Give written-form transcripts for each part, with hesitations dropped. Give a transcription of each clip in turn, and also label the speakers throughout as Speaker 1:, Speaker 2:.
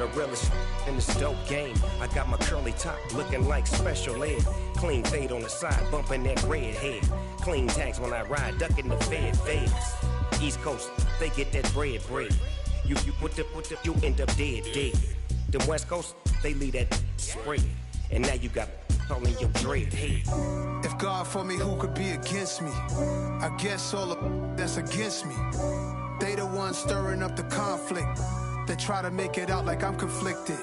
Speaker 1: the realest in this dope game. I got my curly top looking like special ed. Clean fade on the side, bumping that red head. Clean tags when I ride, ducking the feds. East Coast, they get that bread. You you end up dead. The West Coast, they leave that spread. And now you got calling your dread head.
Speaker 2: If God for me, who could be against me? I guess all of that's against me. They the ones stirring up the conflict. They try to make it out like I'm conflicted.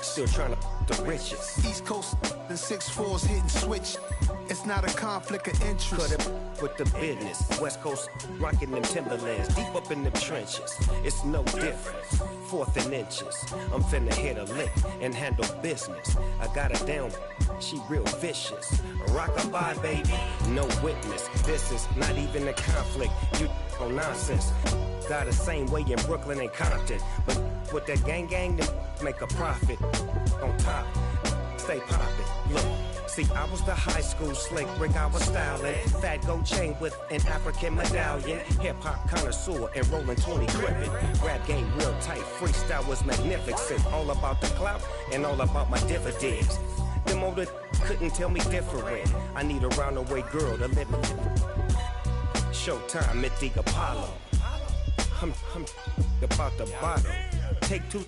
Speaker 1: Still trying to the riches.
Speaker 2: East Coast and 6'4s hitting switch. It's not a conflict of interest.
Speaker 1: Cut it with the business. West Coast rocking them Timberlands deep up in them trenches. It's no difference. 4th and inches. I'm finna hit a lick and handle business. I got her down. She real vicious. Rock-a-bye, baby. No witness. This is not even a conflict. You on nonsense. Got the same way in Brooklyn and Compton. But with that gang, they make a profit. On top, stay poppin'. Look. See, I was the high school slick Rick, I was styling. Fat gold chain with an African medallion. Hip-hop connoisseur and rolling 20 crippin'. Rap game real tight, freestyle was magnificent. All about the clout and all about my dividends. Them older couldn't tell me different. I need a roundaway girl to live with. Showtime at the Apollo. I'm about the bottom. Take 2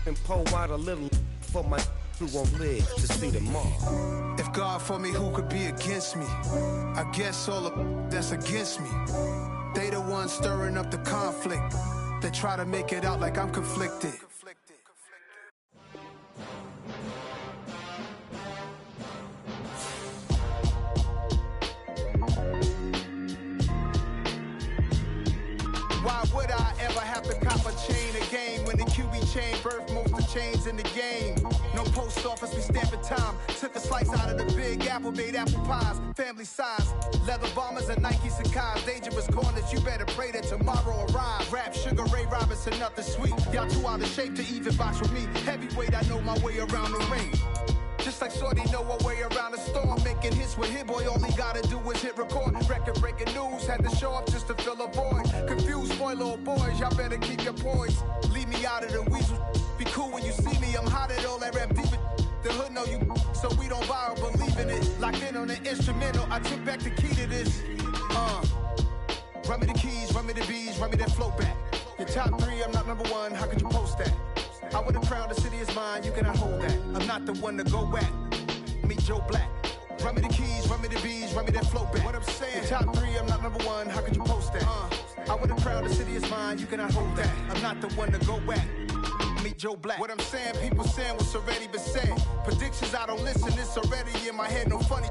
Speaker 1: and pour out a little for my who won't live to see tomorrow.
Speaker 2: If God for me, who could be against me? I guess all of that's against me. They the ones stirring up the conflict. They try to make it out like I'm conflicted. Why would I ever have to cop a chain again when the QB chain birthed most of the chains in the game? No post office, we stamping time. Took a slice out of the big apple, made apple pies, family size. Leather bombers and Nike Sacai's. Dangerous corners, you better pray that tomorrow arrives. Rap, Sugar Ray Robinson, nothing sweet. Y'all too out of shape to even box with me. Heavyweight, I know my way around the ring. Just like Shorty know her way around the storm. Making hits with Hit Boy, all he gotta do is hit record. Record breaking news, had to show up just to fill a void. Confused boy, little boys, y'all better keep your poise. Leave me out of the weasel. Be cool when you see me, I'm hot at all that rap deep. The hood know you, so we don't borrow, believe in it. Locked in on the instrumental, I took back the key to this. Run me the keys, run me the bees, run me that flow back. Your top 3, I'm not number 1, how could you post that? I would have crowned the city is mine, you cannot hold that. I'm not the one to go at. Meet Joe Black. Run me the keys, run me the bees, run me that flow back. What I'm saying, your top 3, I'm not number 1, how could you post that? I would have crowned the city is mine, you cannot hold that. I'm not the one to go at. Meet Joe Black. What I'm saying, people saying what's already been said. Predictions, I don't listen, it's already in my head, no funny.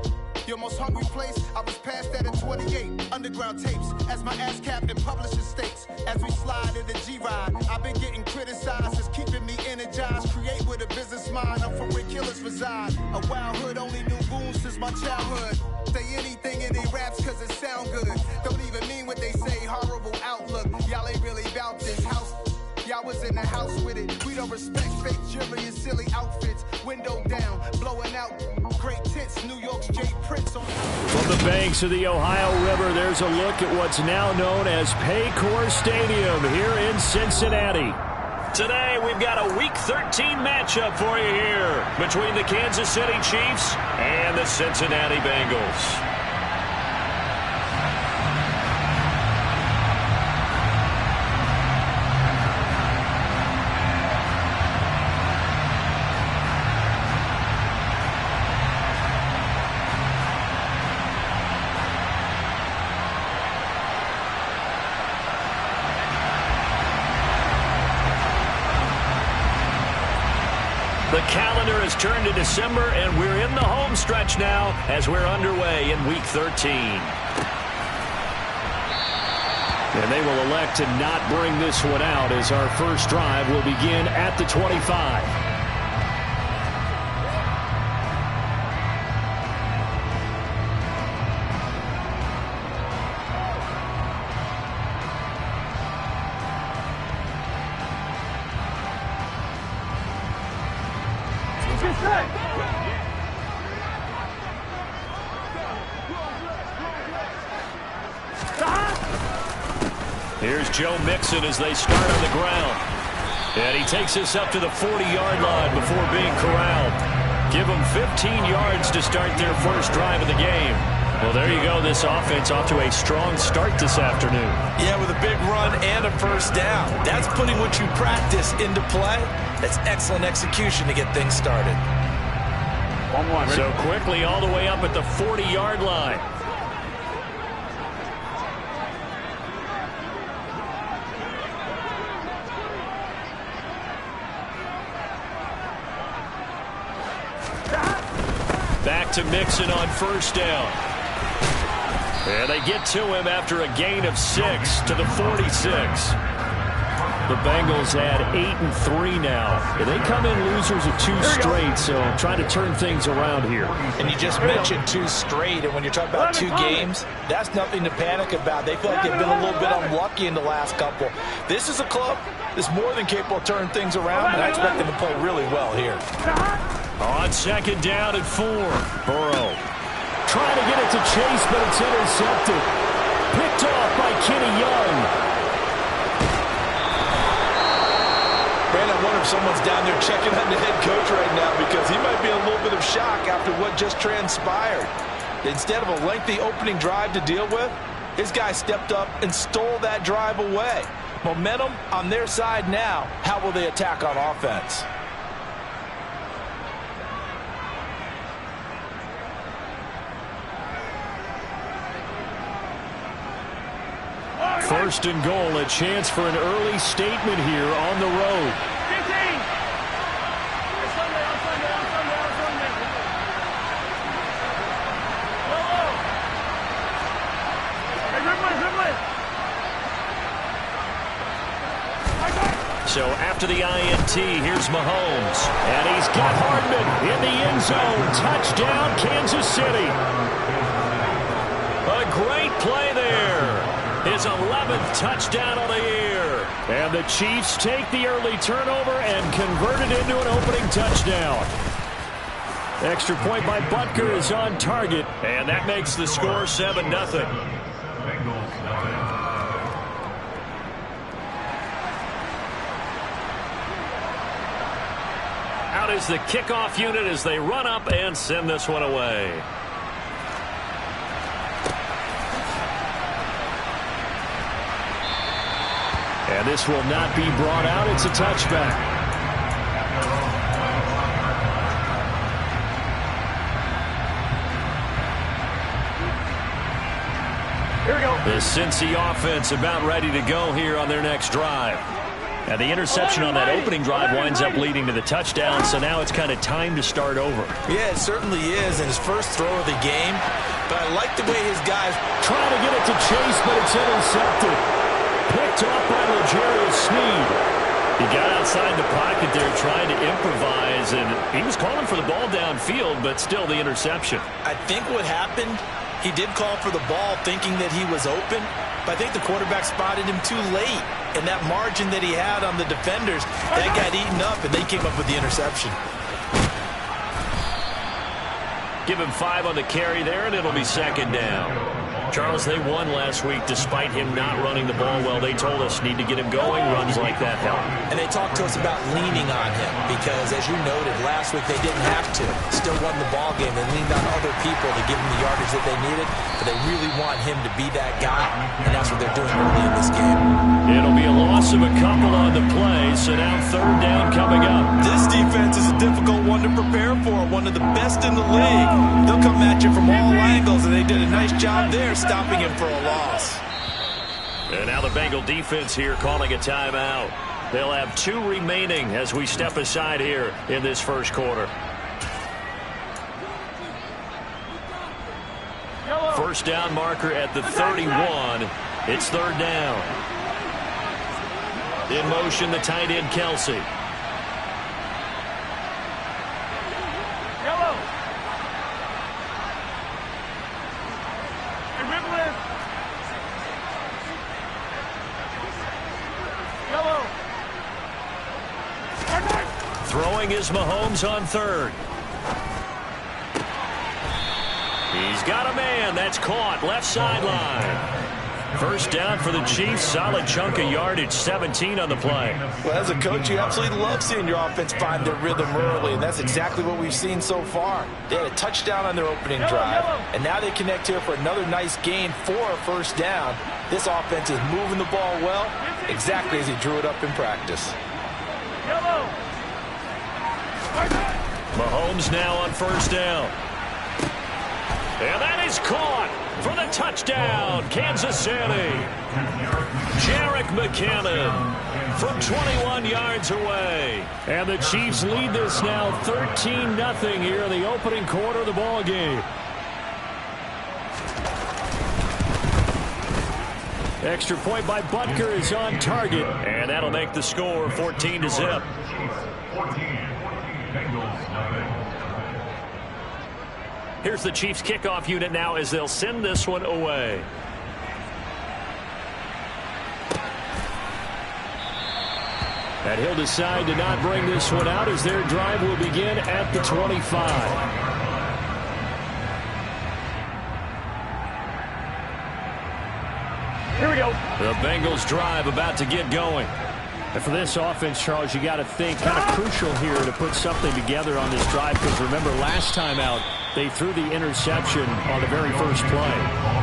Speaker 2: Your most hungry place, I was past that at 28. Underground tapes, as my ass cap in publishing states. As we slide in the G-Ride, I've been getting criticized, it's keeping me energized. Create with a business mind, I'm from where killers reside. A wild hood, only knew goons since my childhood. Say anything in they raps cause it sound good. Don't even mean what they say, horrible outlook. Y'all ain't really about this house. Y'all was in the house with it. We don't respect fake jewelry and silly outfits. Window down, blowing out great tits. New York's Jay Prince on.
Speaker 3: From the banks of the Ohio River, there's a look at what's now known as Paycor Stadium here in Cincinnati. Today, we've got a Week 13 matchup for you here between the Kansas City Chiefs and the Cincinnati Bengals. The calendar has turned to December, and we're in the home stretch now as we're underway in Week 13. And they will elect to not bring this one out as our first drive will begin at the 25. Here's Joe Mixon as they start on the ground. And he takes this up to the 40-yard line before being corralled. Give them 15 yards to start their first drive of the game. Well, there you go. This offense off to a strong start this afternoon.
Speaker 4: Yeah, with a big run and a first down. That's putting what you practice into play. That's excellent execution to get things started.
Speaker 5: One more.
Speaker 3: So quickly all the way up at the 40-yard line. Back to Mixon on first down. And they get to him after a gain of 6 to the 46. The Bengals had 8-3 now. And they come in losers of 2 straight, so trying to turn things around here.
Speaker 4: And you just mentioned 2 straight, and when you're talking about 2 games, that's nothing to panic about. They feel like they've been a little bit unlucky in the last couple. This is a club that's more than capable of turning things around, and I expect them to play really well here.
Speaker 3: On second down and 4. Burrow trying to get it to Chase, but it's intercepted. Picked off by Kenny Young.
Speaker 4: Brandon, I wonder if someone's down there checking on the head coach right now because he might be in a little bit of shock after what just transpired. Instead of a lengthy opening drive to deal with, his guy stepped up and stole that drive away. Momentum on their side now. How will they attack on offense?
Speaker 3: First and goal, a chance for an early statement here on the road. So after the INT, here's Mahomes. And he's got Hardman in the end zone. Touchdown, Kansas City. A great play there. His 11th touchdown of the year. And the Chiefs take the early turnover and convert it into an opening touchdown. Extra point by Butker is on target. And that makes the score 7-0. Out is the kickoff unit as they run up and send this one away. And this will not be brought out. It's a touchback. Here we go. The Cincy offense about ready to go here on their next drive. And the interception on that opening drive winds up leading to the touchdown, so now it's kind of time to start over.
Speaker 4: Yeah, it certainly is in his first throw of the game. But I like the way his guys
Speaker 3: trying to get it to Chase, but it's intercepted. Picked off by L'Jarius Sneed. He got outside the pocket there trying to improvise, and he was calling for the ball downfield, but still the interception.
Speaker 4: I think what happened, he did call for the ball thinking that he was open, but I think the quarterback spotted him too late. And that margin that he had on the defenders, that got eaten up, and they came up with the interception.
Speaker 3: Give him 5 on the carry there, and it'll be second down. Charles, they won last week despite him not running the ball well. They told us need to get him going. Runs like that help.
Speaker 4: And they talked to us about leaning on him because, as you noted, last week they didn't have to. Still won the ball game. They leaned on other people to give him the yardage that they needed, but they really want him to be that guy, and that's what they're doing early in this game.
Speaker 3: It'll be a loss of a couple on the play, so now third down coming up.
Speaker 4: This defense is a difficult one to prepare for, one of the best in the league. They'll come at you from all angles, and they did a nice job there stopping him for a loss.
Speaker 3: And now the Bengal defense here calling a timeout. They'll have 2 remaining as we step aside here in this first quarter. First down marker at the 31. It's third down. In motion, the tight end, Kelsey. Throwing is Mahomes on third. He's got a man. That's caught. Left sideline. First down for the Chiefs. Solid chunk of yardage, 17 on the play.
Speaker 4: Well, as a coach, you absolutely love seeing your offense find their rhythm early, and that's exactly what we've seen so far. They had a touchdown on their opening drive, and now they connect here for another nice gain for a first down. This offense is moving the ball well, exactly as he drew it up in practice.
Speaker 3: Mahomes now on first down. And that is caught for the touchdown, Kansas City. Jerick McKinnon from 21 yards away. And the Chiefs lead this now 13-0 here in the opening quarter of the ball game. Extra point by Butker is on target, and that'll make the score 14-0. Here's the Chiefs kickoff unit now as they'll send this one away. And he'll decide to not bring this one out as their drive will begin at the 25.
Speaker 5: Here we go.
Speaker 3: The Bengals drive about to get going. And for this offense, Charles, you got to think kind of crucial here to put something together on this drive, because remember last time out they threw the interception on the very first play.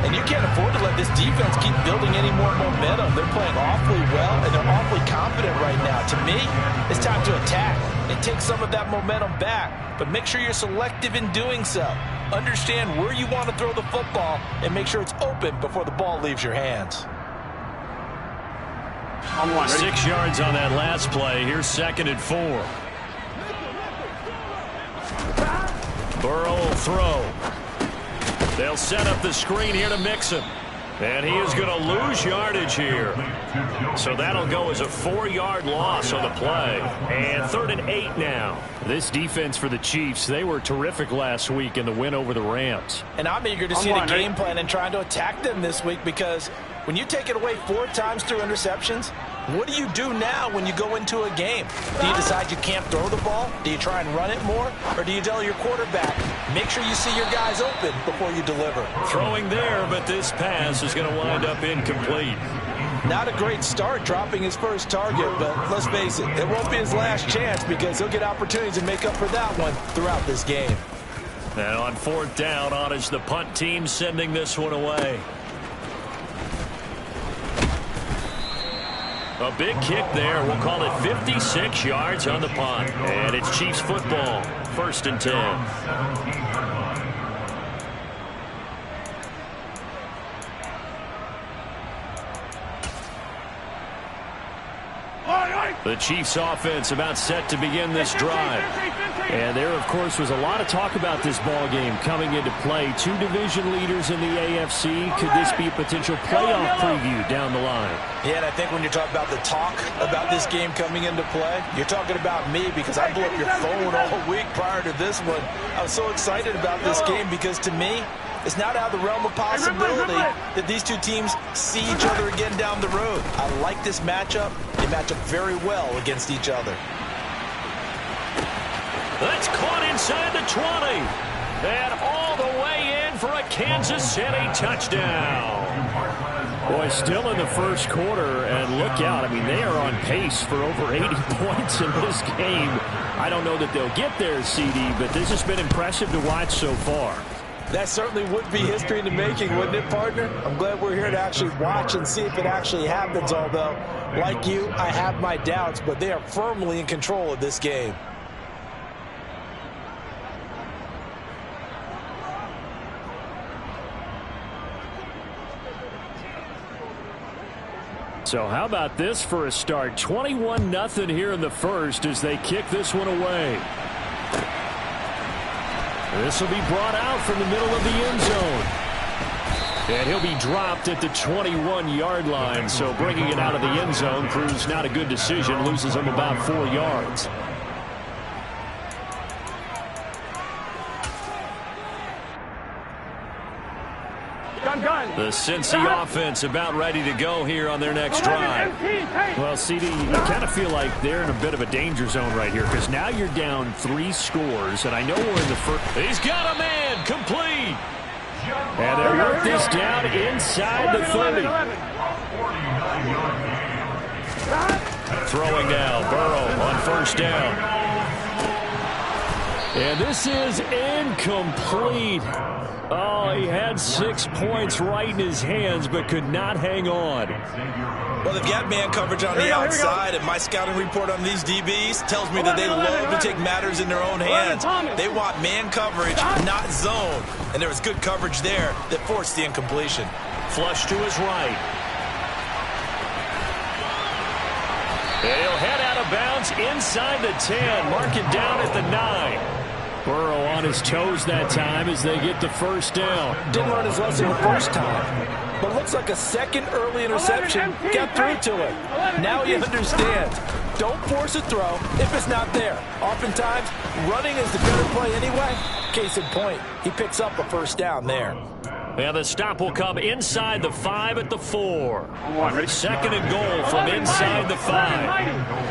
Speaker 4: And you can't afford to let this defense keep building any more momentum. They're playing awfully well, and they're awfully confident right now. To me, it's time to attack and take some of that momentum back. But make sure you're selective in doing so. Understand where you want to throw the football and make sure it's open before the ball leaves your hands.
Speaker 3: 6 yards on that last play. Here's 2nd and 4. Burrow will throw. They'll set up the screen here to Mixon. And he is going to lose yardage here. So that'll go as a 4-yard loss on the play. And 3rd and 8 now. This defense for the Chiefs, they were terrific last week in the win over the Rams.
Speaker 4: And I'm eager to see the game plan and trying to attack them this week, because when you take it away 4 times through interceptions, what do you do now when you go into a game? Do you decide you can't throw the ball? Do you try and run it more? Or do you tell your quarterback, make sure you see your guys open before you deliver?
Speaker 3: Throwing there, but this pass is going to wind up incomplete.
Speaker 4: Not a great start dropping his first target, but let's face it, it won't be his last chance, because he'll get opportunities to make up for that one throughout this game.
Speaker 3: And on 4th down, on is the punt team sending this one away. A big kick there. We'll call it 56 yards on the punt. And it's Chiefs football. 1st and 10. The Chiefs offense about set to begin this drive. And there, of course, was a lot of talk about this ball game coming into play. 2 division leaders in the AFC. Could this be a potential playoff preview down the line?
Speaker 4: Yeah, and I think when you talk about the talk about this game coming into play, you're talking about me, because I blew up your phone all week prior to this one. I was so excited about this game because, to me, it's not out of the realm of possibility that these two teams see each other again down the road. I like this matchup. They match up very well against each other.
Speaker 3: That's caught inside the 20. And all the way in for a Kansas City touchdown. Boy, still in the first quarter, and look out. I mean, they are on pace for over 80 points in this game. I don't know that they'll get there, CD, but this has been impressive to watch so far.
Speaker 4: That certainly would be history in the making, wouldn't it, partner? I'm glad we're here to actually watch and see if it actually happens, although, like you, I have my doubts, but they are firmly in control of this game.
Speaker 3: So how about this for a start? 21-0 here in the first as they kick this one away. This will be brought out from the middle of the end zone. And he'll be dropped at the 21-yard line. So bringing it out of the end zone proves not a good decision. Loses him about 4 yards. The Cincy offense about ready to go here on their next drive. Well, CD, you kind of feel like they're in a bit of a danger zone right here, because now you're down 3 scores, and I know we're in the first. He's got a man complete. And they work this down inside the 30. Throwing now, Burrow on first down. And this is incomplete. Oh, he had 6 points right in his hands, but could not hang on.
Speaker 4: Well, they've got man coverage on the outside, and my scouting report on these DBs tells me that they love to take matters in their own hands. They want man coverage, not zone. And there was good coverage there that forced the incompletion.
Speaker 3: Flush to his right. And he'll head out of bounds inside the 10. Mark it down at the 9. Burrow on his toes that time as they get the first down.
Speaker 4: Didn't learn his lesson the first time, but looks like a second early interception got through to him. Now he understands. Don't force a throw if it's not there. Oftentimes, running is the better play anyway. Case in point, he picks up a first down there.
Speaker 3: And the stop will come inside the 5 at the 4. Second and goal from inside the 5.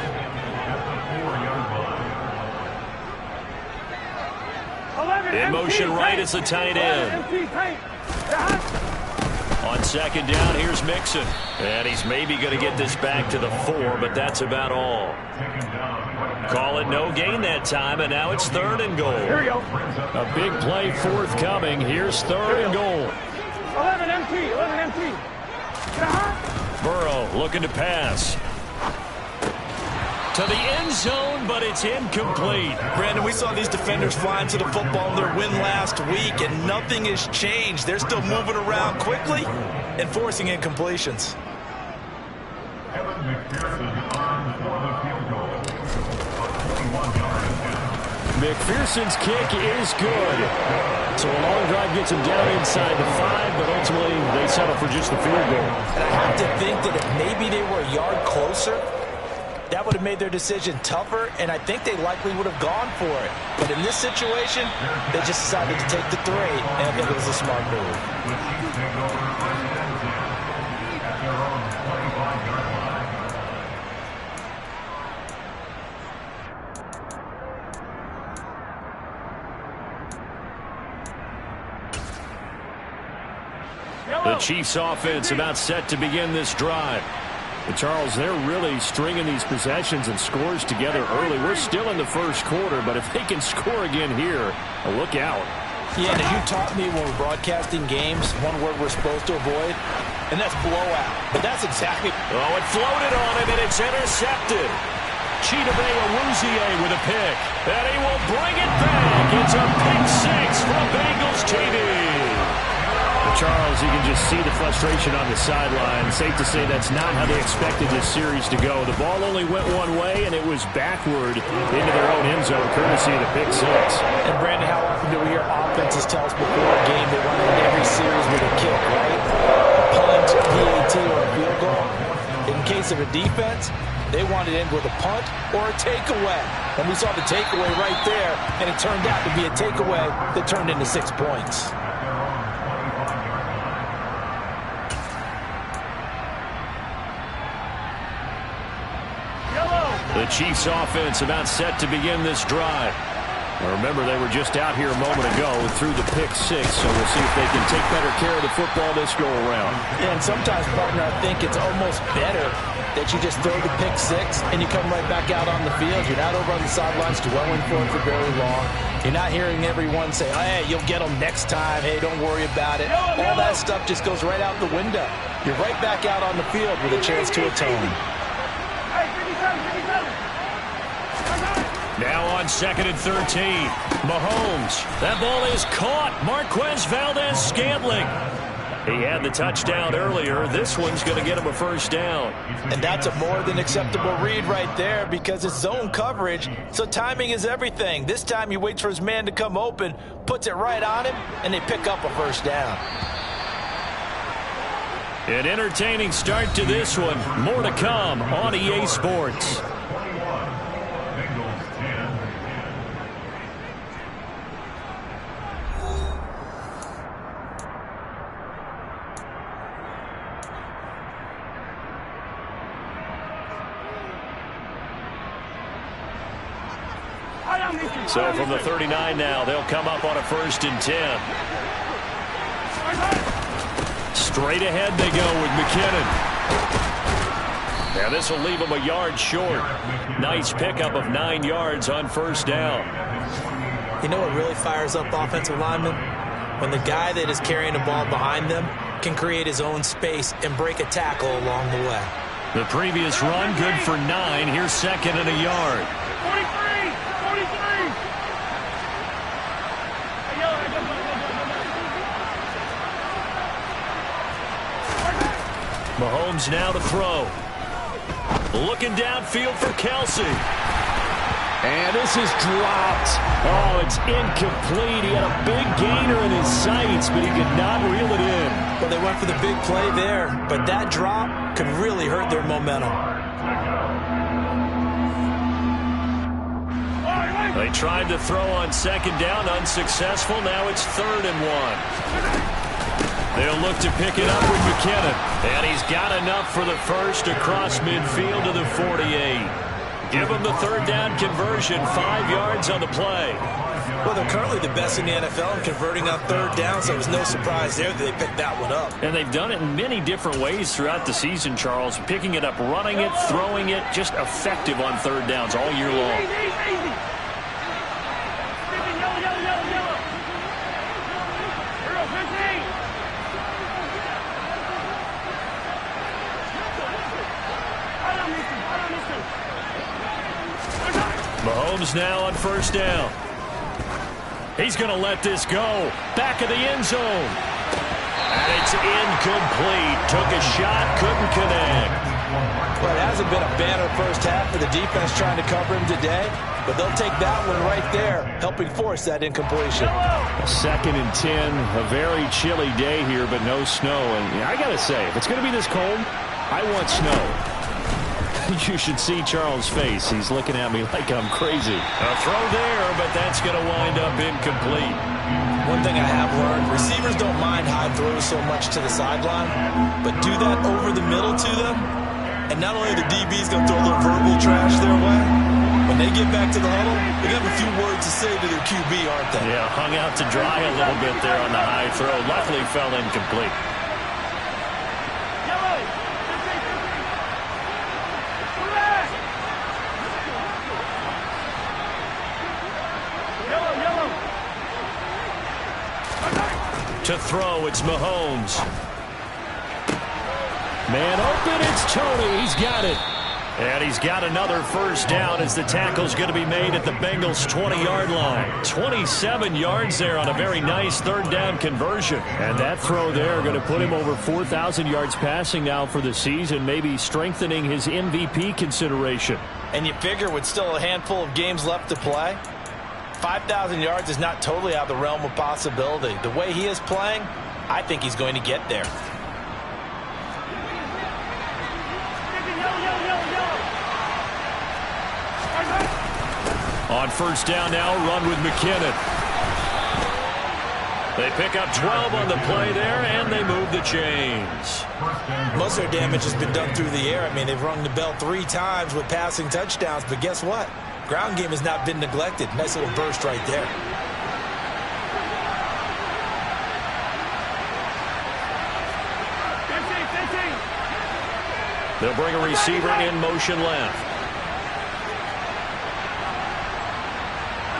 Speaker 3: In motion right is the tight end. On second down, here's Mixon. And he's maybe going to get this back to the 4, but that's about all. Call it no gain that time, and now it's third and goal.
Speaker 5: Here we go.
Speaker 3: A big play forthcoming. Here's third and goal.
Speaker 5: 11 empty.
Speaker 3: Burrow looking to pass. To the end zone, but it's incomplete.
Speaker 4: Brandon, we saw these defenders flying to the football in their win last week, and nothing has changed. They're still moving around quickly and forcing incompletions.
Speaker 3: McPherson's kick is good. So a long drive gets him down inside the 5, but ultimately they settle for just the field goal.
Speaker 4: And I have to think that if maybe they were a yard closer, that would have made their decision tougher, and I think they likely would have gone for it. But in this situation, they just decided to take the 3, and I think it was a smart move.
Speaker 3: The Chiefs offense about set to begin this drive. But Charles, they're really stringing these possessions and scores together early. We're still in the first quarter, but if they can score again here, look out.
Speaker 4: Yeah, and you taught me when we're broadcasting games, one word we're supposed to avoid, and that's blowout. But that's exactly...
Speaker 3: Oh, it floated on him, and it's intercepted. Chidobe Awuzie with a pick. And he will bring it back. It's a pick 6 from Bengals TV. Charles, you can just see the frustration on the sideline. Safe to say that's not how they expected this series to go. The ball only went one way, and it was backward into their own end zone, courtesy of the pick 6.
Speaker 4: And, Brandon, how often do we hear offenses tell us before a game they want to end every series with a kick, right? A punt, PAT, or a field goal. In case of a defense, they want to end with a punt or a takeaway. And we saw the takeaway right there, and it turned out to be a takeaway that turned into 6 points.
Speaker 3: The Chiefs offense about set to begin this drive. Now remember, they were just out here a moment ago through the pick 6, so we'll see if they can take better care of the football this go around.
Speaker 4: Yeah, and sometimes, partner, I think it's almost better that you just throw the pick 6 and you come right back out on the field. You're not over on the sidelines dwelling for it for very long. You're not hearing everyone say, oh, hey, you'll get them next time. Hey, don't worry about it. All that stuff just goes right out the window. You're right back out on the field with a chance to atone.
Speaker 3: Now on second and 13, Mahomes. That ball is caught. Marquez Valdez-Scantling. He had the touchdown earlier. This one's going to get him a first down.
Speaker 4: And that's a more than acceptable read right there because it's zone coverage, so timing is everything. This time he waits for his man to come open, puts it right on him, and they pick up a first down.
Speaker 3: An entertaining start to this one. More to come on EA Sports. So from the 39 now, they'll come up on a 1st and 10. Straight ahead they go with McKinnon. Now this will leave him a yard short. Nice pickup of 9 yards on first down.
Speaker 6: You know what really fires up offensive linemen? When the guy that is carrying the ball behind them can create his own space and break a tackle along the way.
Speaker 3: The previous run good for 9. Here's second and a yard.
Speaker 5: 43! 43!
Speaker 3: Mahomes now to throw. Looking downfield for Kelsey. And this is dropped. Oh, it's incomplete. He had a big gainer in his sights, but he could not reel it in.
Speaker 6: Well, they went for the big play there, but that drop could really hurt their momentum.
Speaker 3: They tried to throw on second down, unsuccessful. Now it's 3rd and 1. They'll look to pick it up with McKinnon. And he's got enough for the first across midfield to the 48. Give him the 3rd down conversion, 5 yards on the play.
Speaker 6: Well, they're currently the best in the NFL in converting on 3rd down, so it was no surprise there that they picked that one up.
Speaker 3: And they've done it in many different ways throughout the season, Charles. Picking it up, running it, throwing it, just effective on 3rd downs all year long. Mahomes now on first down. He's going to let this go. Back of the end zone. And it's incomplete. Took a shot, couldn't connect.
Speaker 6: Well, it hasn't been a banner first half for the defense trying to cover him today, but they'll take that one right there, helping force that incompletion.
Speaker 3: 2nd and 10, a very chilly day here, but no snow. And I got to say, if it's going to be this cold, I want snow. You should see Charles' face. He's looking at me like I'm crazy. A throw there, but that's going to wind up incomplete.
Speaker 6: One thing I have learned, receivers don't mind high throws so much to the sideline, but do that over the middle to them, and not only are the DBs going to throw a little verbal trash their way, when they get back to the huddle, they have a few words to say to their QB, aren't they?
Speaker 3: Yeah, hung out to dry a little bit there on the high throw. Luckily fell incomplete. To throw, it's Mahomes. Man open, it's Tony. He's got it. And he's got another first down as the tackle's going to be made at the Bengals' 20-yard line. 27 yards there on a very nice 3rd down conversion. And that throw there going to put him over 4,000 yards passing now for the season, maybe strengthening his MVP consideration.
Speaker 6: And you figure with still a handful of games left to play, 5,000 yards is not totally out of the realm of possibility. The way he is playing, I think he's going to get there.
Speaker 3: On first down now, run with McKinnon. They pick up 12 on the play there, and they move the chains.
Speaker 6: Most of their damage has been done through the air. I mean, they've rung the bell 3 times with passing touchdowns, but guess what? Ground game has not been neglected. Nice little burst right there.
Speaker 3: They'll bring a receiver in motion left.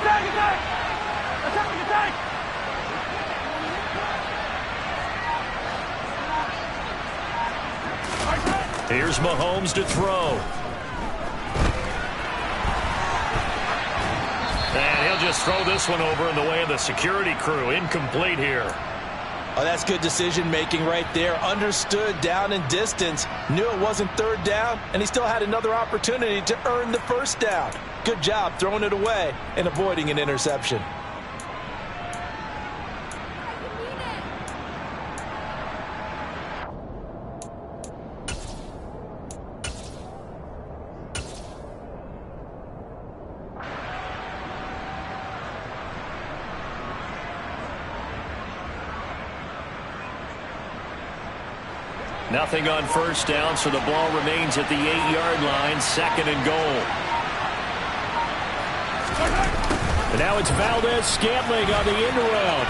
Speaker 5: Attack, attack! Attack, attack!
Speaker 3: Here's Mahomes to throw. And he'll just throw this one over in the way of the security crew. Incomplete here.
Speaker 6: Oh, that's good decision-making right there. Understood down and distance. Knew it wasn't 3rd down, and he still had another opportunity to earn the first down. Good job throwing it away and avoiding an interception.
Speaker 3: Nothing on first down, so the ball remains at the 8-yard line, 2nd and goal. And now it's Valdez-Scantling on the end around.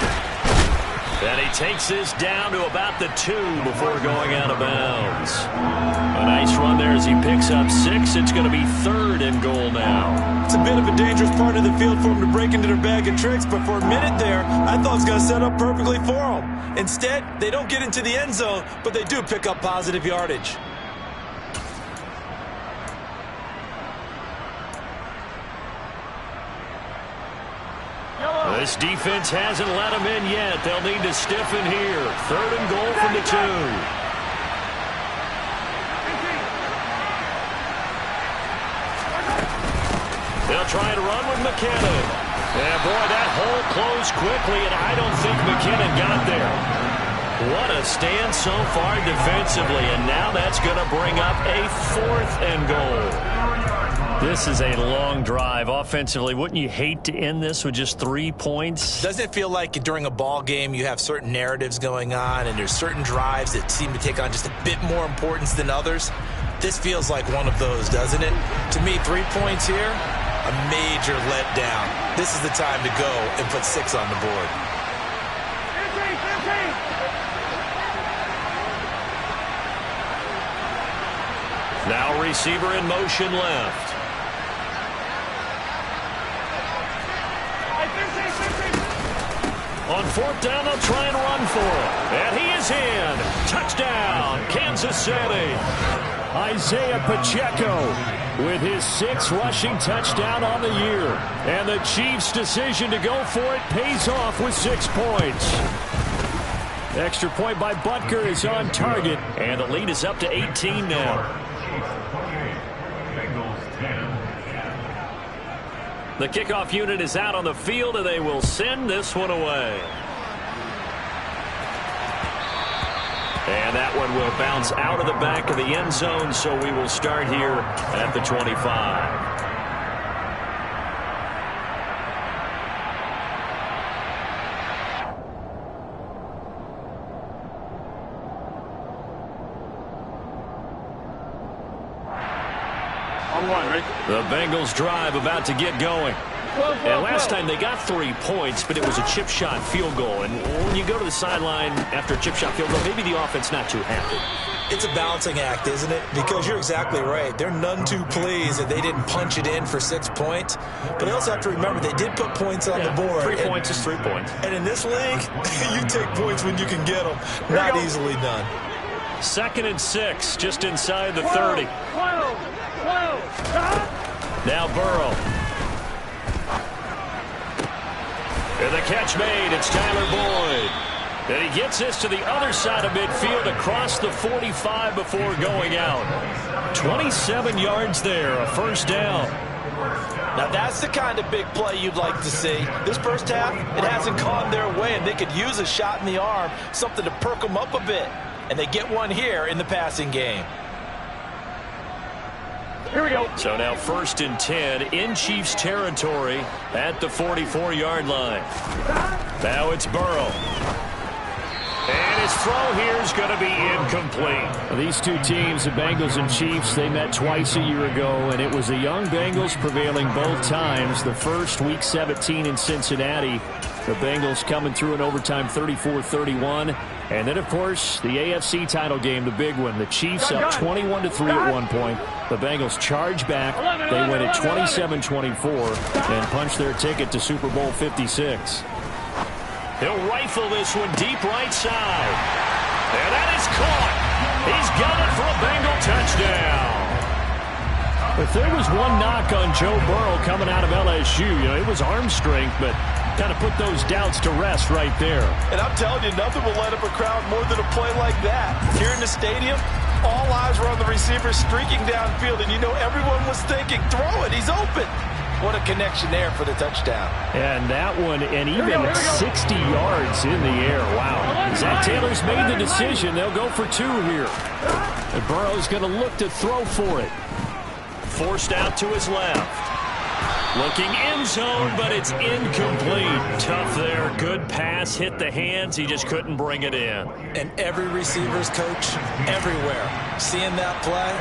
Speaker 3: And he takes this down to about the 2 before going out of bounds. A nice run there as he picks up 6. It's going to be 3rd and goal now.
Speaker 6: It's a bit of a dangerous part of the field for him to break into their bag of tricks, but for a minute there, I thought it was going to set up perfectly for him. Instead, they don't get into the end zone, but they do pick up positive yardage.
Speaker 3: This defense hasn't let them in yet. They'll need to stiffen here. 3rd and goal from the 2. They'll try to run with McKinnon. And boy, that hole closed quickly, and I don't think McKinnon got there. What a stand so far defensively, and now that's going to bring up a 4th and goal. This is a long drive offensively. Wouldn't you hate to end this with just 3 points?
Speaker 6: Doesn't it feel like during a ball game you have certain narratives going on and there's certain drives that seem to take on just a bit more importance than others? This feels like one of those, doesn't it? To me, 3 points here, a major letdown. This is the time to go and put 6 on the board.
Speaker 3: Now receiver in motion left. On 4th down, they'll try and run for it. And he is in. Touchdown, Kansas City. Isaiah Pacheco with his 6th rushing touchdown on the year. And the Chiefs' decision to go for it pays off with 6 points. Extra point by Butker is on target. And the lead is up to 18 now. The kickoff unit is out on the field, and they will send this one away. And that one will bounce out of the back of the end zone, so we will start here at the 25. The Bengals drive about to get going. And last time they got 3 points, but it was a chip shot field goal. And when you go to the sideline after a chip shot field goal, maybe the offense not too happy.
Speaker 6: It's a balancing act, isn't it? Because you're exactly right. They're none too pleased that they didn't punch it in for 6 points. But they also have to remember they did put points on the board.
Speaker 3: 3 points is 3 points.
Speaker 6: And in this league, you take points when you can get them. Not easily done.
Speaker 3: 2nd and 6, just inside the 30. Now Burrow. And the catch made. It's Tyler Boyd. And he gets this to the other side of midfield across the 45 before going out. 27 yards there, a 1st down.
Speaker 4: Now that's the kind of big play you'd like to see. This first half, it hasn't gone their way, and they could use a shot in the arm, something to perk them up a bit. And they get one here in the passing game.
Speaker 3: Here we go. So now 1st and 10 in Chiefs territory at the 44-yard line. Now it's Burrow. And his throw here is going to be incomplete. These two teams, the Bengals and Chiefs, they met twice a year ago, and it was the young Bengals prevailing both times. The first, Week 17 in Cincinnati. The Bengals coming through in overtime 34-31. And then, of course, the AFC title game, the big one. The Chiefs up 21-3 at one point. The Bengals charge back. They win at 27-24 and punch their ticket to Super Bowl 56. He'll rifle this one deep right side. And that is caught. He's got it for a Bengal touchdown. If there was one knock on Joe Burrow coming out of LSU, it was arm strength, but kind of put those doubts to rest right there.
Speaker 4: And I'm telling you, nothing will light up a crowd more than a play like that. Here in the stadium, all eyes were on the receiver streaking downfield, and everyone was thinking, throw it, he's open. What a connection there for the touchdown.
Speaker 3: And that one, and even 60 yards in the air. Wow. Zach Taylor's made the decision. They'll go for 2 here. And Burrow's going to look to throw for it. Forced out to his left. Looking end zone, but it's incomplete. Tough there. Good pass. Hit the hands. He just couldn't bring it in.
Speaker 6: And every receiver's coach, everywhere, seeing that play,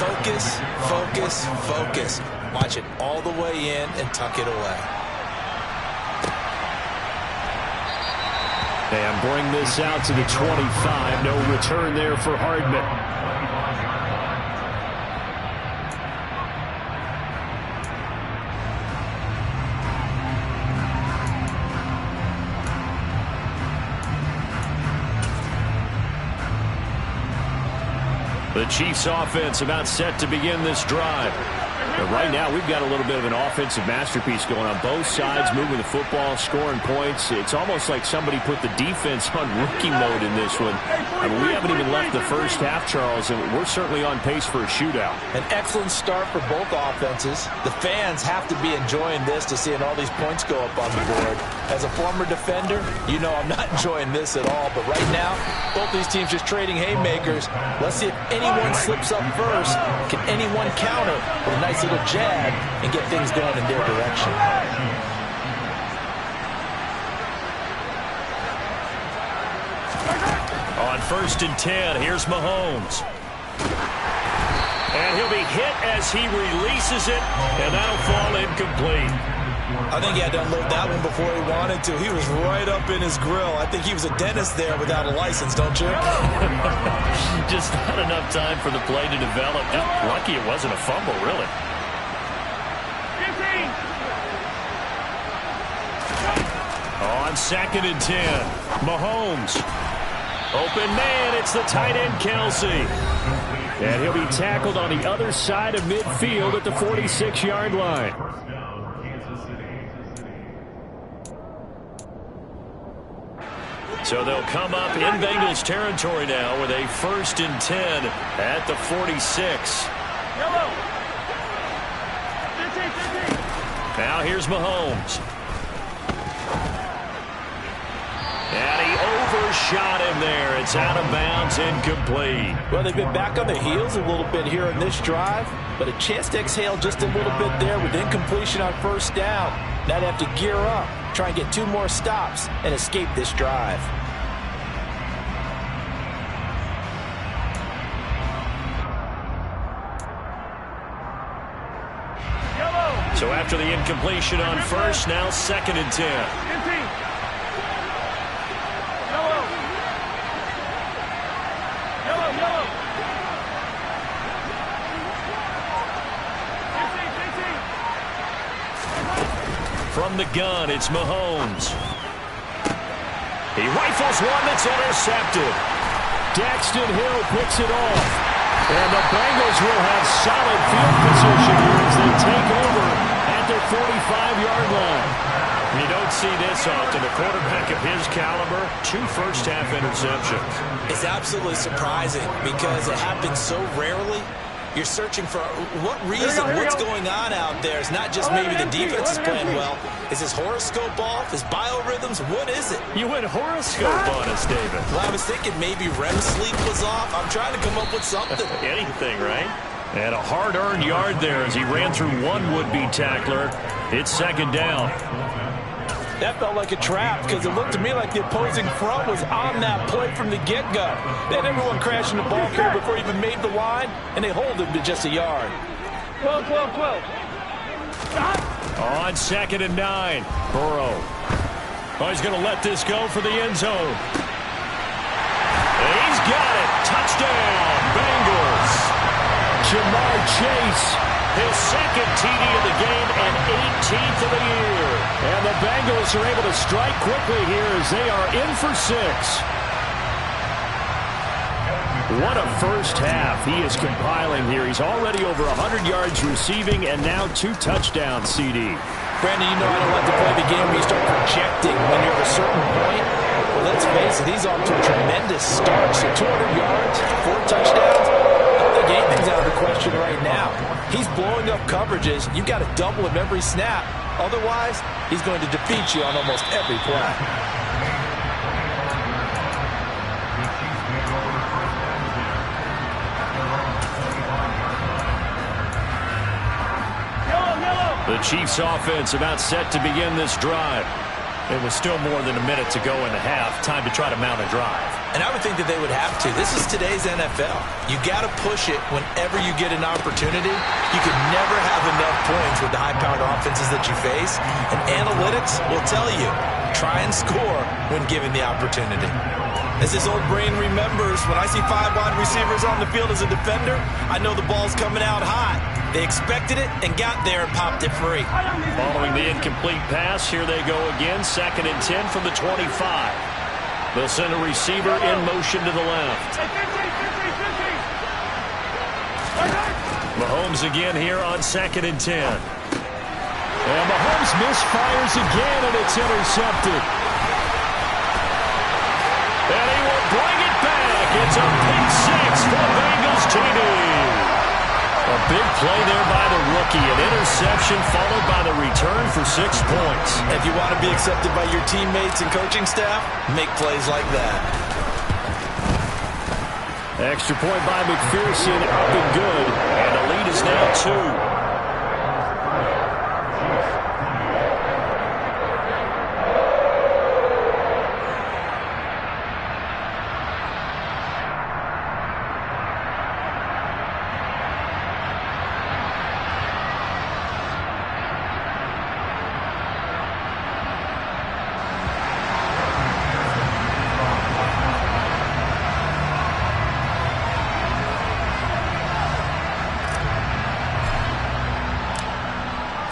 Speaker 6: focus, focus, focus. Watch it all the way in and tuck it away.
Speaker 3: And bring this out to the 25. No return there for Hardman. The Chiefs offense about set to begin this drive. And right now, we've got a little bit of an offensive masterpiece going on both sides, moving the football, scoring points. It's almost like somebody put the defense on rookie mode in this one. I mean, we haven't even left the first half, Charles, and we're certainly on pace for a shootout.
Speaker 6: An excellent start for both offenses. The fans have to be enjoying this to seeing all these points go up on the board. As a former defender, you know I'm not enjoying this at all. But right now, both these teams just trading haymakers. Let's see if anyone slips up first. Can anyone counter with a nice little jab and get things going in their direction?
Speaker 3: On 1st and 10, here's Mahomes. And he'll be hit as he releases it, and that'll fall incomplete.
Speaker 6: I think he had to unload that one before he wanted to. He was right up in his grill. I think he was a dentist there without a license, don't you?
Speaker 3: Just not enough time for the play to develop. Just lucky it wasn't a fumble, really. On 2nd and 10, Mahomes. Open man, it's the tight end, Kelsey. And he'll be tackled on the other side of midfield at the 46-yard line. So they'll come up in Bengals territory now with a 1st and 10 at the 46. Now here's Mahomes. And he overshot him there. It's out of bounds, incomplete.
Speaker 6: Well, they've been back on their heels a little bit here in this drive, but a chance to exhale just a little bit there with incompletion on 1st down. Now they have to gear up, try and get 2 more stops, and escape this drive.
Speaker 3: So after the incompletion on 1st, now 2nd and 10. From the gun, it's Mahomes. He rifles one that's intercepted. Daxton Hill picks it off. And the Bengals will have solid field position here as they take over at their 45-yard line. You don't see this often. A quarterback of his caliber, 2 first-half interceptions.
Speaker 6: It's absolutely surprising because it happens so rarely. You're searching for what reason, what's going on out there. It's not just maybe the defense is playing well. Is his horoscope off? His biorhythms? What is it?
Speaker 3: You went horoscope on us, David.
Speaker 6: Well, I was thinking maybe REM sleep was off. I'm trying to come up with something.
Speaker 3: Anything, right? And a hard-earned yard there as he ran through one would-be tackler. It's 2nd down.
Speaker 6: That felt like a trap because it looked to me like the opposing front was on that play from the get-go. They had everyone crashing the ball carrier before he even made the line, and they hold him to just a yard.
Speaker 5: 12.
Speaker 3: On 2nd and 9, Burrow. Oh, he's going to let this go for the end zone. He's got it. Touchdown, Bengals. Jamar Chase, his 2nd TD of the game and 18th of the year. And the Bengals are able to strike quickly here as they are in for 6. What a first half he is compiling here. He's already over 100 yards receiving and now 2 touchdowns, CD.
Speaker 6: Brandon, you know I don't like to play the game where you start projecting when you're at a certain point. Well, let's face it, he's off to a tremendous start. So 200 yards, 4 touchdowns. I don't think anything's out of the question right now. He's blowing up coverages. You've got to double him every snap. Otherwise, he's going to defeat you on almost every play. The Chiefs offense about set to begin this drive.
Speaker 3: It was still more than a minute to go in the half. Time to try to mount a drive.
Speaker 6: And I would think that they would have to. This is today's NFL. You got to push it whenever you get an opportunity. You can never have enough points with the high-powered offenses that you face. And analytics will tell you, try and score when given the opportunity. As this old brain remembers, when I see 5 wide receivers on the field as a defender, I know the ball's coming out hot. They expected it and got there and popped it free.
Speaker 3: Following the incomplete pass, here they go again. 2nd and 10 from the 25. They'll send a receiver in motion to the left. Mahomes again here on 2nd and 10.
Speaker 7: And Mahomes misfires again, and it's intercepted.
Speaker 3: And he will bring it back. It's a pick 6 for Bengals TD. A big play there by the rookie. An interception followed by the return for 6 points.
Speaker 6: If you want to be accepted by your teammates and coaching staff, make plays like that.
Speaker 3: Extra point by McPherson, up and good. And the lead is now 2.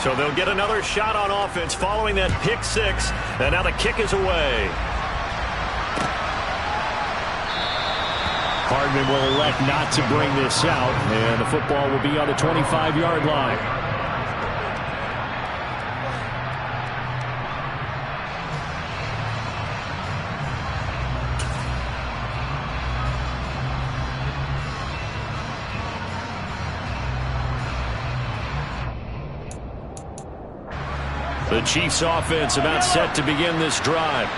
Speaker 3: So they'll get another shot on offense following that pick 6. And now the kick is away.
Speaker 7: Hardman will elect not to bring this out, and the football will be on the 25-yard line.
Speaker 3: The Chiefs offense about set to begin this drive.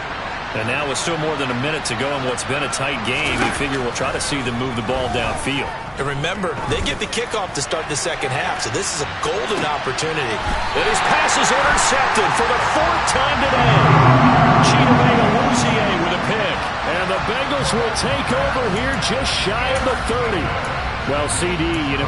Speaker 3: And now with still more than a minute to go in what's been a tight game, you figure we'll try to see them move the ball downfield.
Speaker 6: And remember, they get the kickoff to start the second half, so this is a golden opportunity.
Speaker 3: And his pass is intercepted for the 4th time today. Chidobe with a pick.
Speaker 7: And the Bengals will take over here just shy of the 30.
Speaker 3: Well, CD,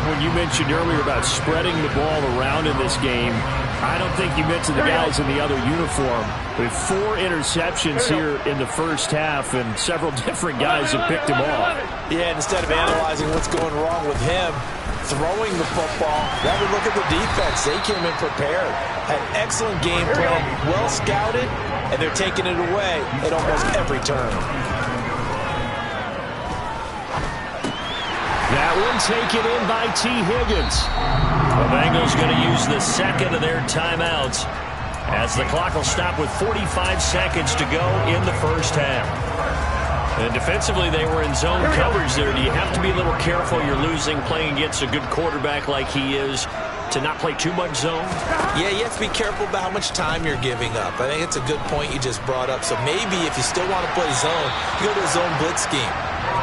Speaker 3: when you mentioned earlier about spreading the ball around in this game, I don't think you mentioned the guys in the other uniform. With 4 interceptions here in the first half, and several different guys have picked him off.
Speaker 6: Yeah, and instead of analyzing what's going wrong with him, throwing the football, rather look at the defense. They came in prepared, had excellent game plan, well scouted, and they're taking it away at almost every turn.
Speaker 7: That one taken in by T. Higgins.
Speaker 3: The Bengals going to use the 2nd of their timeouts as the clock will stop with 45 seconds to go in the first half. And defensively, they were in zone coverage there. Do you have to be a little careful? You're losing, playing against a good quarterback like he is, to not play too much zone?
Speaker 6: Yeah, you have to be careful about how much time you're giving up. I think it's a good point you just brought up. So maybe if you still want to play zone, you go to a zone blitz scheme.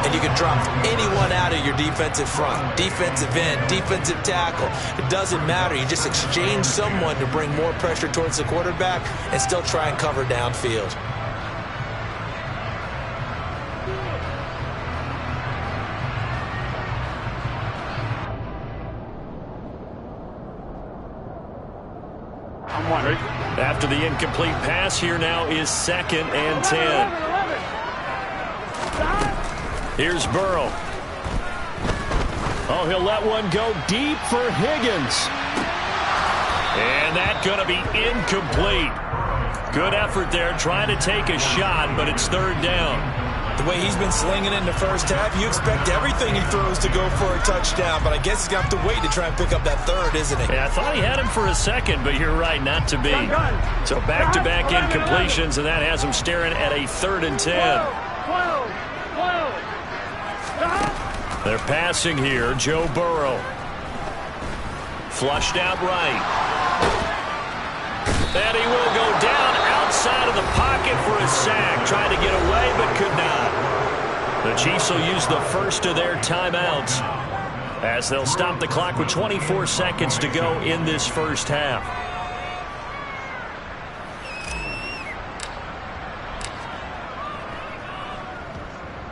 Speaker 6: And you can drop anyone out of your defensive front, defensive end, defensive tackle. It doesn't matter. You just exchange someone to bring more pressure towards the quarterback and still try and cover downfield.
Speaker 3: After the incomplete pass, here now is 2nd and 10. Here's Burrow.
Speaker 7: Oh, he'll let one go deep for Higgins.
Speaker 3: And that's going to be incomplete. Good effort there, trying to take a shot, but it's 3rd down.
Speaker 6: The way he's been slinging in the first half, you expect everything he throws to go for a touchdown, but I guess he's going to have to wait to try and pick up that 3rd, isn't he?
Speaker 3: Yeah, I thought he had him for a second, but you're right, not to be. So back-to-back incompletions, and that has him staring at a 3rd and 10. They're passing here. Joe Burrow. Flushed out right. And he will go down outside of the pocket for a sack. Tried to get away, but could not. The Chiefs will use the 1st of their timeouts as they'll stop the clock with 24 seconds to go in this first half.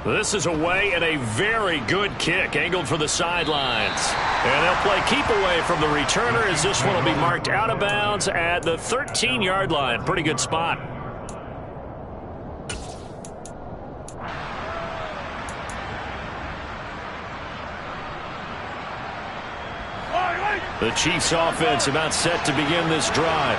Speaker 3: This is away and a very good kick angled for the sidelines. And they'll play keep away from the returner as this one will be marked out of bounds at the 13-yard line. Pretty good spot. The Chiefs offense about set to begin this drive.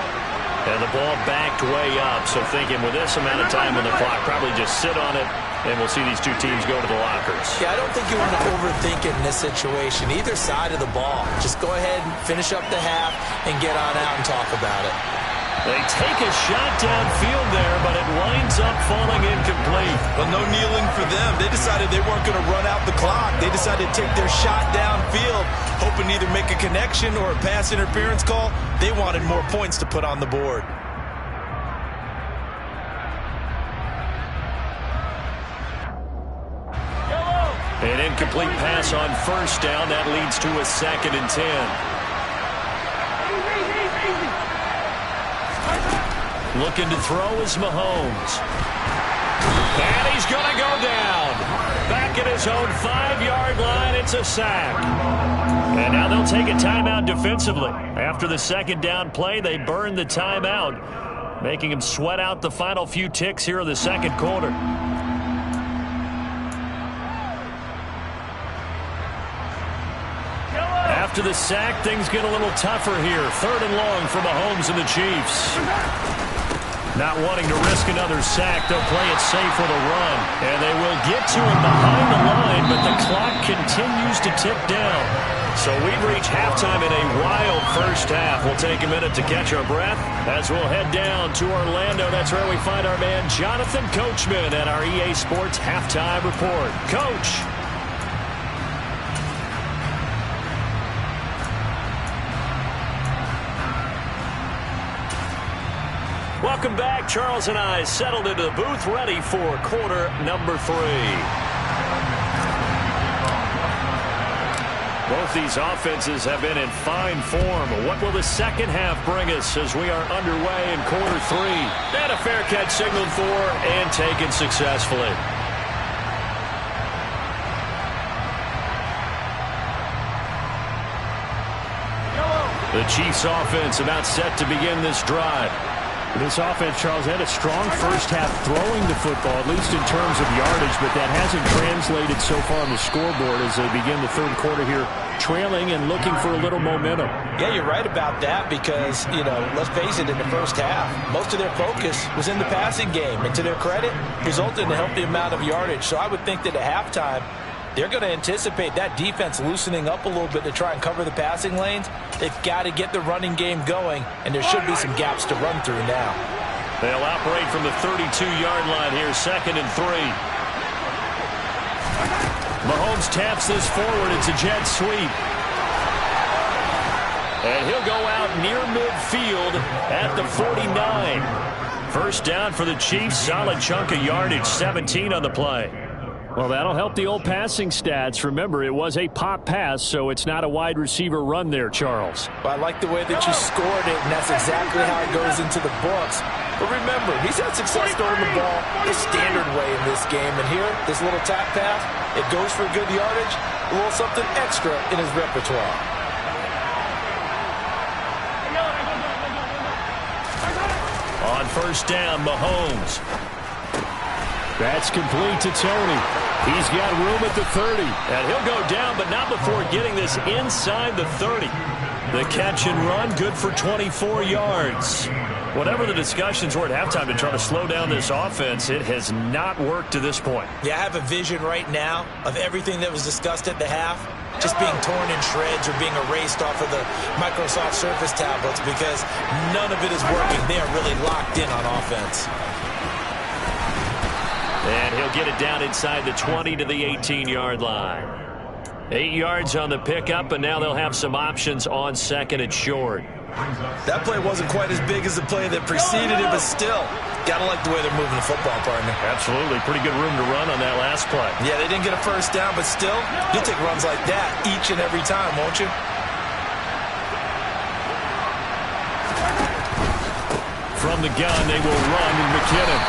Speaker 3: And the ball backed way up. So thinking with this amount of time on the clock, probably just sit on it, and we'll see these two teams go to the lockers.
Speaker 6: Yeah, I don't think you want to overthink it in this situation. Either side of the ball. Just go ahead and finish up the half and get on out and talk about it.
Speaker 3: They take a shot downfield there, but it winds up falling incomplete.
Speaker 4: Well, no kneeling for them. They decided they weren't going to run out the clock. They decided to take their shot downfield, hoping to either make a connection or a pass interference call. They wanted more points to put on the board.
Speaker 3: An incomplete pass on first down. That leads to a 2nd and 10. Looking to throw is Mahomes. And he's going to go down. Back at his own 5-yard line, it's a sack. And now they'll take a timeout defensively. After the 2nd down play, they burn the timeout, making him sweat out the final few ticks here in the 2nd quarter. After the sack, things get a little tougher here. 3rd and long for Mahomes and the Chiefs. Not wanting to risk another sack, they'll play it safe with a run. And they will get to him behind the line, but the clock continues to tick down. So we've reached halftime in a wild first half. We'll take a minute to catch our breath as we'll head down to Orlando. That's where we find our man Jonathan Coachman at our EA Sports Halftime Report. Coach. Welcome back. Charles and I settled into the booth, ready for quarter number 3. Both these offenses have been in fine form. What will the second half bring us as we are underway in quarter 3? And a fair catch signaled for and taken successfully. The Chiefs offense about set to begin this drive.
Speaker 7: This offense, Charles, had a strong first half throwing the football, at least in terms of yardage, but that hasn't translated so far on the scoreboard as they begin the 3rd quarter here, trailing and looking for a little momentum.
Speaker 6: Yeah, you're right about that because, let's face it, in the first half, most of their focus was in the passing game. And to their credit, resulted in a healthy amount of yardage. So I would think that at halftime, they're going to anticipate that defense loosening up a little bit to try and cover the passing lanes. They've got to get the running game going, and there should be some gaps to run through now.
Speaker 3: They'll operate from the 32-yard line here, 2nd and 3. Mahomes taps this forward. It's a jet sweep. And he'll go out near midfield at the 49. First down for the Chiefs. Solid chunk of yardage, 17 on the play.
Speaker 7: Well, that'll help the old passing stats. Remember, it was a pop pass, so it's not a wide receiver run there, Charles.
Speaker 6: Well, I like the way that you scored it, and that's exactly how it goes into the books. But remember, he's had success throwing the ball the standard way in this game. And here, this little tap pass, it goes for good yardage, a little something extra in his repertoire.
Speaker 3: On first down, Mahomes.
Speaker 7: That's complete to Tony. He's got room at the 30.
Speaker 3: And he'll go down, but not before getting this inside the 30. The catch and run, good for 24 yards. Whatever the discussions were at halftime to try to slow down this offense, it has not worked to this point.
Speaker 6: Yeah, I have a vision right now of everything that was discussed at the half just being torn in shreds or being erased off of the Microsoft Surface tablets because none of it is working. They are really locked in on offense.
Speaker 3: And he'll get it down inside the 20 to the 18-yard line. 8 yards on the pickup, and now they'll have some options on 2nd and short.
Speaker 4: That play wasn't quite as big as the play that preceded it, but still, gotta like the way they're moving the football, partner.
Speaker 3: Absolutely. Pretty good room to run on that last play.
Speaker 4: Yeah, they didn't get a first down, but still, you'll take runs like that each and every time, won't you?
Speaker 3: From the gun, they will run in McKinnon.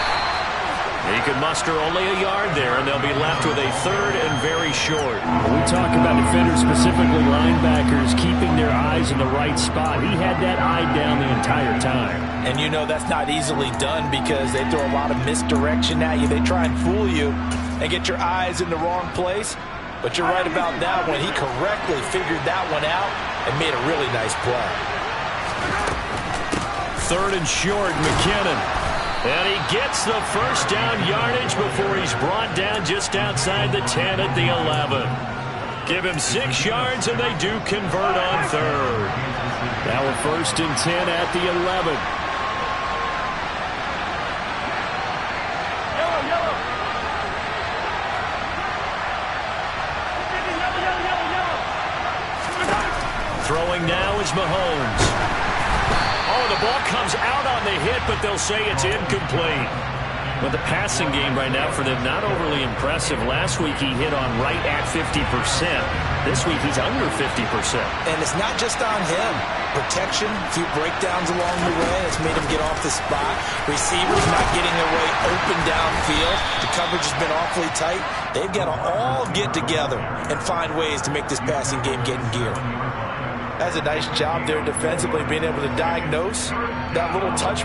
Speaker 3: He can muster only a yard there, and they'll be left with a third and very short.
Speaker 7: When we talk about defenders, specifically linebackers, keeping their eyes in the right spot. He had that eye down the entire time.
Speaker 6: And you know that's not easily done because they throw a lot of misdirection at you. They try and fool you and get your eyes in the wrong place. But you're right about that one. He correctly figured that one out and made a really nice play.
Speaker 3: Third and short, McKinnon. And he gets the first down yardage before he's brought down just outside the 10 at the 11. Give him 6 yards, and they do convert on third.
Speaker 7: Now a 1st and 10 at the 11.
Speaker 3: Throwing now is Mahomes. Oh, the ball comes out on the hit, but they'll say it's incomplete. Well, the passing game right now for them, not overly impressive. Last week he hit on right at 50%. This week he's under 50%.
Speaker 6: And it's not just on him. Protection, a few breakdowns along the way. It's made him get off the spot. Receivers not getting their way open downfield. The coverage has been awfully tight. They've got to all get together and find ways to make this passing game get in gear.
Speaker 4: That's a nice job there defensively, being able to diagnose that little touch